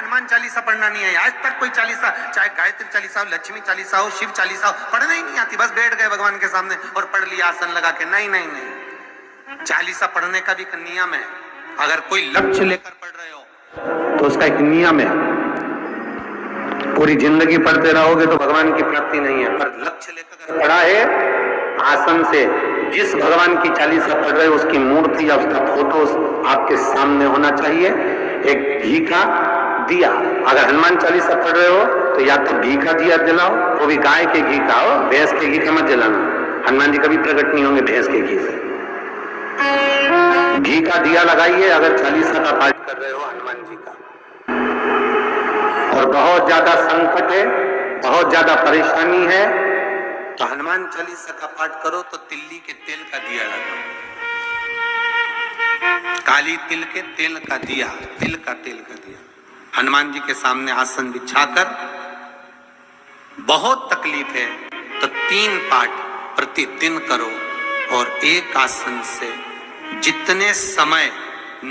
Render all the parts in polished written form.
हनुमान चालीसा पढ़ना नहीं है। आज तक कोई चालीसा, चाहे गायत्री चालीसा हो, लक्ष्मी चालीसा हो, शिव चालीसा हो, पढ़ना ही नहीं आती। बस बैठ गए भगवान के सामने और पढ़ लिया आसन लगा के। नहीं नहीं नहीं, चालीसा पढ़ने का भी एक नियम है। अगर कोई लक्ष्य लेकर पढ़ रहे हो तो उसका एक नियम है। पूरी जिंदगी पढ़ते रहोगे तो भगवान की प्राप्ति नहीं है। पर लक्ष्य लेकर पढ़ा है, आसन से जिस भगवान की चालीसा पढ़ रहे हो उसकी मूर्ति या उसका फोटो आपके सामने होना चाहिए। एक घी का दिया, अगर हनुमान चालीसा पढ़ रहे हो तो या तो घी का दिया जलाओ, वो भी गाय के घी का हो, भैंस के घी का मत जलाना। हनुमान जी कभी प्रकट नहीं होंगे भैंस के घी से। घी का दिया लगाइए अगर चालीसा का पाठ कर रहे हो हनुमान जी का। और बहुत ज्यादा संकट है, बहुत ज्यादा परेशानी है तो हनुमान चालीसा का पाठ करो तो तिल्ली के तेल का दिया लगाओ, काली तिल के तेल का दिया, तिल का तेल का दिया हनुमान जी के सामने आसन बिछाकर। बहुत तकलीफ है तो 3 पाठ प्रतिदिन करो और एक आसन से जितने समय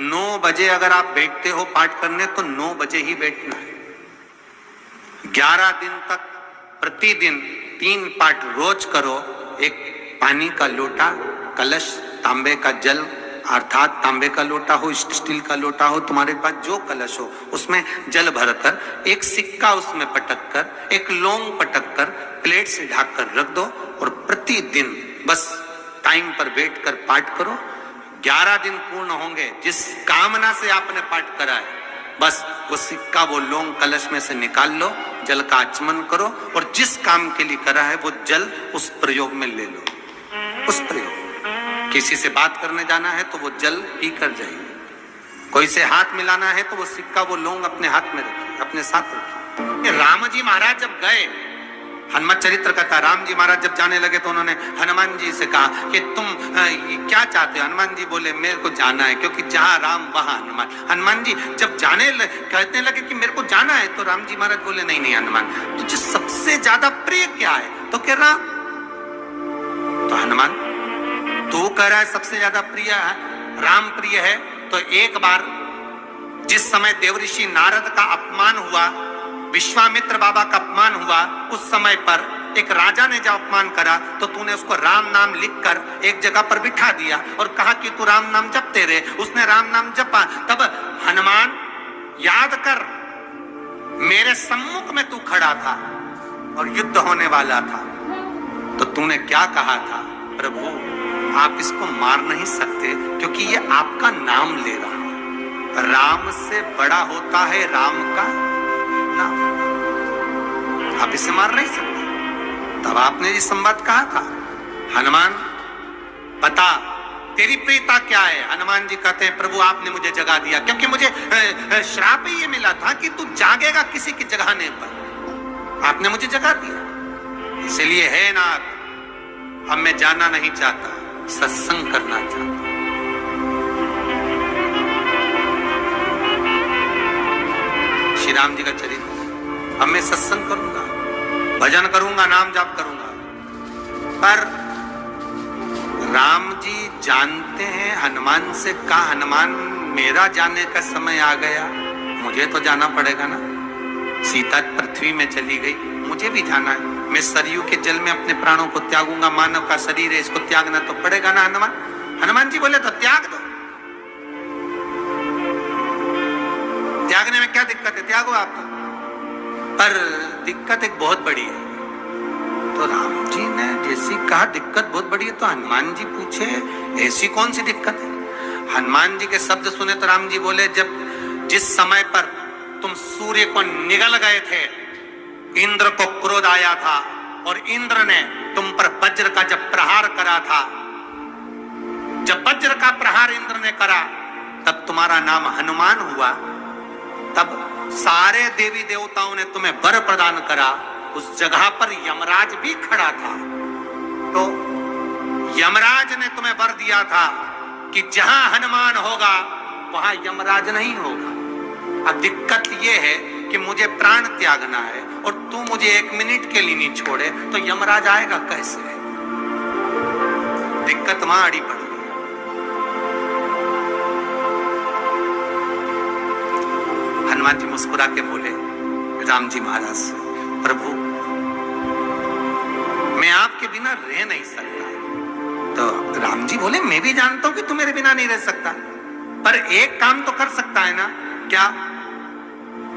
9 बजे अगर आप बैठते हो पाठ करने तो 9 बजे ही बैठना है। 11 दिन तक प्रतिदिन 3 पाठ रोज करो। एक पानी का लोटा, कलश, तांबे का जल अर्थात तांबे का लोटा हो, स्टील का लोटा हो, तुम्हारे पास जो कलश हो उसमें जल भरकर एक सिक्का उसमें पटक कर, एक लौंग पटक कर प्लेट से ढक कर रख दो और प्रतिदिन बस टाइम पर बैठकर पाठ करो। 11 दिन पूर्ण होंगे, जिस कामना से आपने पाठ करा है बस वो सिक्का, वो लौंग कलश में से निकाल लो, जल का आचमन करो और जिस काम के लिए करा है वो जल उस प्रयोग में ले लो। उस प्रयोग, किसी से बात करने जाना है तो वो जल पी कर जाइए, कोई से हाथ मिलाना है तो वो सिक्का, वो लौंग अपने हाथ में रखिए, अपने साथ रखिए। राम जी महाराज जब गए, हनुमत चरित्र कथा, राम जी महाराज जब जाने लगे तो उन्होंने हनुमान जी से कहा कि तुम क्या चाहते हो। हनुमान जी बोले मेरे को जाना है, क्योंकि जहां राम वहां हनुमान। हनुमान जी जब कहने लगे कि मेरे को जाना है तो राम जी महाराज बोले नहीं नहीं हनुमान, तुझे सबसे ज्यादा प्रिय क्या है? तो कह रहा, तो हनुमान तू कह रहा है सबसे ज्यादा प्रिय है, राम प्रिय है, तो एक बार जिस समय देवऋषि नारद का अपमान हुआ, विश्वामित्र बाबा का अपमान हुआ, उस समय पर एक राजा ने जब अपमान करा तो तूने उसको राम नाम लिखकर एक जगह पर बिठा दिया और कहा कि तू राम नाम जपते रहे। उसने राम नाम जपा। तब हनुमान याद कर, मेरे सम्मुख में तू खड़ा था और युद्ध होने वाला था, तो तूने क्या कहा था? प्रभु आप इसको मार नहीं सकते क्योंकि ये आपका नाम ले रहा है। राम से बड़ा होता है राम का नाम, आप इसे मार नहीं सकते। तब आपने ये संवाद कहा था, हनुमान बता तेरी प्रियता क्या है? हनुमान जी कहते हैं प्रभु आपने मुझे जगा दिया, क्योंकि मुझे श्राप ये मिला था कि तू जागेगा किसी की जगाने पर, आपने मुझे जगा दिया। इसलिए है नाथ, अब मैं जाना नहीं चाहता, सत्संग करना चाहता। श्री राम जी का चरित्र, अब मैं सत्संग करूंगा, भजन करूंगा, नाम जाप करूंगा। पर राम जी जानते हैं, हनुमान से कहा हनुमान मेरा जाने का समय आ गया, मुझे तो जाना पड़ेगा ना। सीता पृथ्वी में चली गई, मुझे भी जाना है। मैं सरयू के जल में अपने प्राणों को त्यागूंगा, मानव का शरीर है, इसको त्यागना तो पड़ेगा ना हनुमान। हनुमान जी बोले तो त्याग दो, त्यागने में क्या दिक्कत है, त्यागो आप तो। पर दिक्कत एक बहुत बड़ी है। तो राम जी ने जैसी कहा दिक्कत बहुत बड़ी है, तो हनुमान जी पूछे ऐसी कौन सी दिक्कत है? हनुमान जी के शब्द सुने तो राम जी बोले, जब जिस समय पर तुम सूर्य को निगल गए थे, इंद्र को क्रोध आया था और इंद्र ने तुम पर वज्र का जब प्रहार करा था, जब वज्र का प्रहार इंद्र ने करा तब तुम्हारा नाम हनुमान हुआ। तब सारे देवी देवताओं ने तुम्हें वर प्रदान करा। उस जगह पर यमराज भी खड़ा था, तो यमराज ने तुम्हें वर दिया था कि जहां हनुमान होगा वहां यमराज नहीं होगा। अब दिक्कत यह है कि मुझे प्राण त्यागना है और तू मुझे 1 मिनट के लिए नहीं छोड़े तो यमराज आएगा कैसे? दिक्कत वहां अड़ी पड़ी। हनुमान जी मुस्कुरा के बोले राम जी महाराज से, प्रभु मैं आपके बिना रह नहीं सकता। तो राम जी बोले मैं भी जानता हूं कि तू मेरे बिना नहीं रह सकता, पर एक काम तो कर सकता है ना। क्या?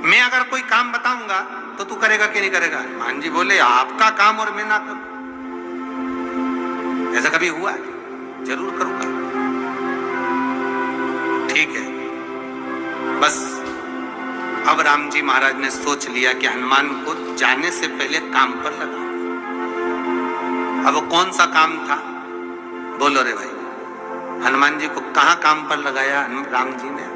मैं अगर कोई काम बताऊंगा तो तू करेगा कि नहीं करेगा? हनुमान जी बोले आपका काम और मैं ना करूं, ऐसा कभी हुआ है? जरूर करूंगा। ठीक है। बस अब राम जी महाराज ने सोच लिया कि हनुमान को जाने से पहले काम पर लगा। अब वो कौन सा काम था? बोलो रे भाई। हनुमान जी को कहां काम पर लगाया राम जी ने?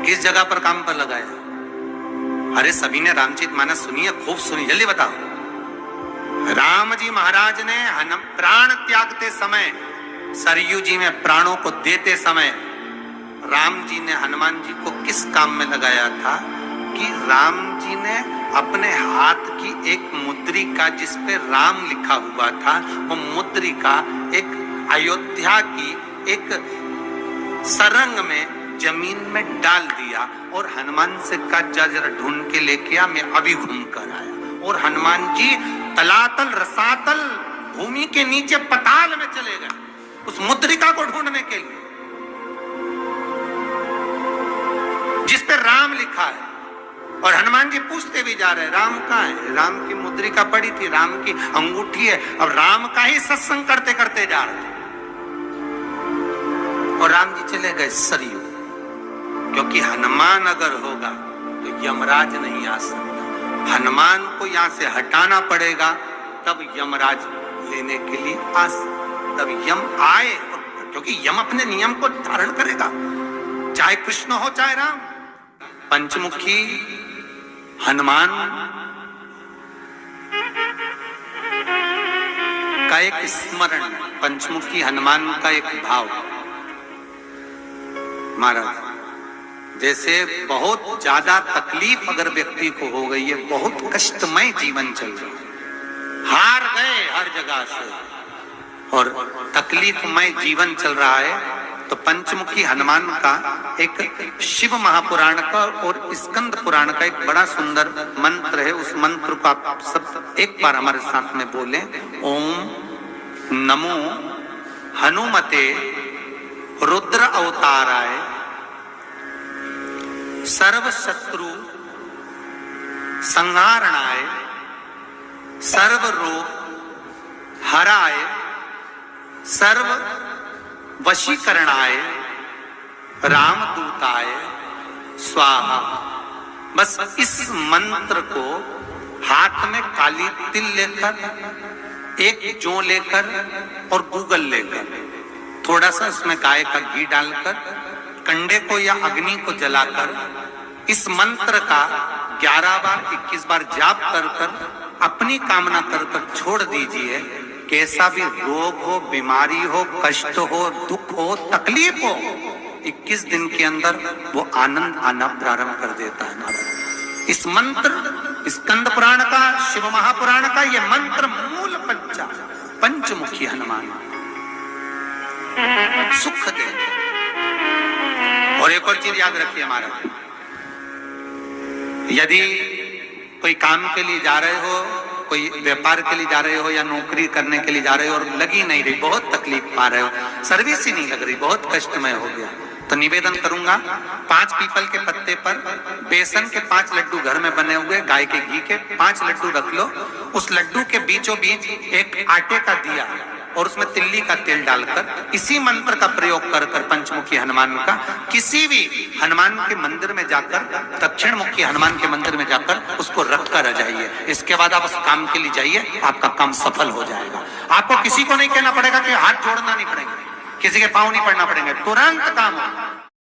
किस जगह पर काम पर लगाया? अरे सभी ने रामचरितमानस सुनी है, खूब सुनी, जल्दी बताओ। राम जी महाराज ने प्राण त्यागते समय, सरयू जी में प्राणों को देते समय राम जी ने हनुमान जी को किस काम में लगाया था कि राम जी ने अपने हाथ की एक मुद्रिका जिस पे राम लिखा हुआ था, वो मुद्रिका एक अयोध्या की एक सरंग में जमीन में डाल दिया और हनुमान से कहा जा जरा ढूंढ के लेके आ, मैं अभी घूम कर आया। और हनुमान जी तलातल रसातल भूमि के नीचे पताल में चले गए उस मुद्रिका को ढूंढने के लिए जिस पे राम लिखा है। और हनुमान जी पूछते भी जा रहे राम कहाँ है? राम की मुद्रिका पड़ी थी, राम की अंगूठी है। अब राम का ही सत्संग करते करते जा रहे थे और राम जी चले गए सरयू, क्योंकि हनुमान अगर होगा तो यमराज नहीं आ सकता। हनुमान को यहां से हटाना पड़ेगा तब यमराज लेने के लिए आ, तब यम आए, क्योंकि यम अपने नियम को धारण करेगा, चाहे कृष्ण हो चाहे राम। पंचमुखी हनुमान का एक स्मरण, पंचमुखी हनुमान का एक भाव। महाराज जैसे बहुत ज्यादा तकलीफ अगर व्यक्ति को हो गई है, बहुत कष्टमय जीवन चल रहा है, हार गए हर जगह से और तकलीफमय जीवन चल रहा है, तो पंचमुखी हनुमान का एक शिव महापुराण का और स्कंद पुराण का एक बड़ा सुंदर मंत्र है। उस मंत्र को आप सब एक बार हमारे साथ में बोलें। ओम नमो हनुमते रुद्र अवताराय सर्व शत्रु संहारणाय सर्व रोग हराय सर्व वशीकरणाय रामदूताय स्वाहा। बस इस मंत्र को हाथ में काली तिल लेकर, एक जौ लेकर और गूगल लेकर, थोड़ा सा इसमें गाय का घी डालकर, कंडे को या अग्नि को जलाकर इस मंत्र का 11 बार 21 बार जाप कर कर अपनी कामना कर कर छोड़ दीजिए। कैसा भी रोग हो, बीमारी हो, कष्ट हो, दुख हो, तकलीफ हो, 21 दिन के अंदर वो आनंद आना प्रारंभ कर देता है। इस मंत्र स्कंद पुराण का, शिव महापुराण का ये मंत्र मूल पंचमुखी हनुमान सुख देते। और एक और चीज याद रखिए हमारा, यदि कोई काम के लिए जा रहे हो, कोई व्यापार के लिए जा रहे हो या नौकरी करने के लिए जा रहे हो और लगी नहीं रही, बहुत तकलीफ पा रहे हो, सर्विस ही नहीं लग रही, बहुत कष्टमय हो गया, तो निवेदन करूंगा 5 पीपल के पत्ते पर बेसन के 5 लड्डू घर में बने हुए, गाय के घी के 5 लड्डू रख लो। उस लड्डू के बीचों बीच एक आटे का दिया और उसमें तिल्ली का तेल डालकर इसी मंत्र का प्रयोग कर कर पंचमुखी हनुमान का किसी भी हनुमान के मंदिर में जाकर, दक्षिण मुखी हनुमान के मंदिर में जाकर उसको रख कर आ जाइए। इसके बाद आप उस काम के लिए जाइए, आपका काम सफल हो जाएगा। आपको किसी को नहीं कहना पड़ेगा कि हाथ जोड़ना नहीं पड़ेगा, किसी के पांव नहीं पड़ना पड़ेंगे, तुरंत काम होगा।